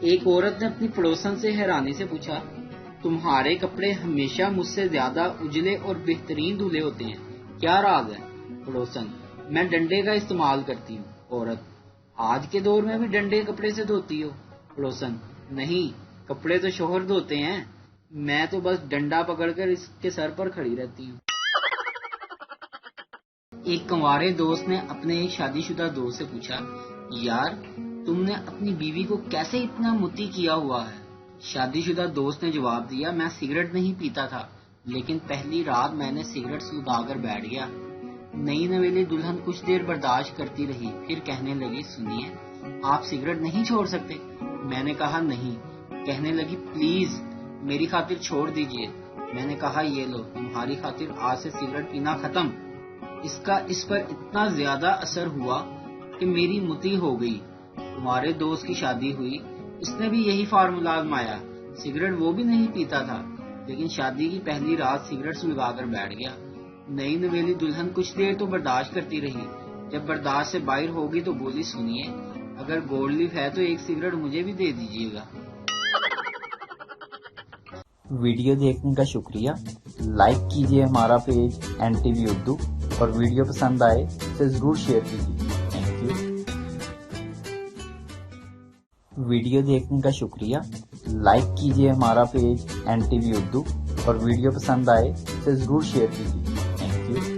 ایک عورت نے اپنی پڑوسن سے حیرانی سے پوچھا، تمہارے کپڑے ہمیشہ مجھ سے زیادہ اجلے اور بہترین دھلے ہوتے ہیں، کیا راز ہے؟ پڑوسن، میں ڈنڈے کا استعمال کرتی ہوں۔ عورت، آج کے دور میں بھی ڈنڈے کپڑے سے دھوتی ہو؟ پڑوسن، نہیں، کپڑے تو شوہر دھوتے ہیں، میں تو بس ڈنڈا پکڑ کر اس کے سر پر کھڑی رہتی ہوں۔ ایک کنوارے دوست نے اپنے ایک شادی شدہ دوست سے پوچھا، یار تم نے اپنی بیوی کو کیسے اتنا متی کیا ہوا ہے؟ شادی شدہ دوست نے جواب دیا، میں سگریٹ نہیں پیتا تھا، لیکن پہلی رات میں نے سگریٹ سلگا کر بیٹھ گیا۔ نئی نویلی دلہن کچھ دیر برداشت کرتی رہی، پھر کہنے لگی، سنیے، آپ سگریٹ نہیں چھوڑ سکتے؟ میں نے کہا نہیں۔ کہنے لگی، پلیز میری خاطر چھوڑ دیجئے۔ میں نے کہا، یہ لو، تمہاری خاطر آج سے سگریٹ پینا ختم۔ اس کا اس پر اتنا زیادہ اثر ہوا کہ میری متی ہو گئی۔ تمہارے دوست کی شادی ہوئی، اس نے بھی یہی فارمولا آزمایا، سگریٹ وہ بھی نہیں پیتا تھا، لیکن شادی کی پہلی رات سگریٹ سلگا کر بیٹھ گیا۔ نئی نویلی دلہن کچھ دیر تو برداشت کرتی رہی، جب برداشت سے باہر ہوگی تو بولی، سنیے، اگر گولڈ لیف ہے تو ایک سگریٹ مجھے بھی دے دیجیے گا۔ ویڈیو دیکھنے کا شکریہ۔ لائک کیجیے ہمارا پیج NTV اردو، اور ویڈیو پسند آئے تو ضرور شیئر کیجیے۔ Thank you. ویڈیو دیکھنے کا شکریہ۔ لائک کیجیے ہمارا پیج NTV اردو، اور ویڈیو پسند آئے تو ضرور شیئر کیجیے۔ Thank you.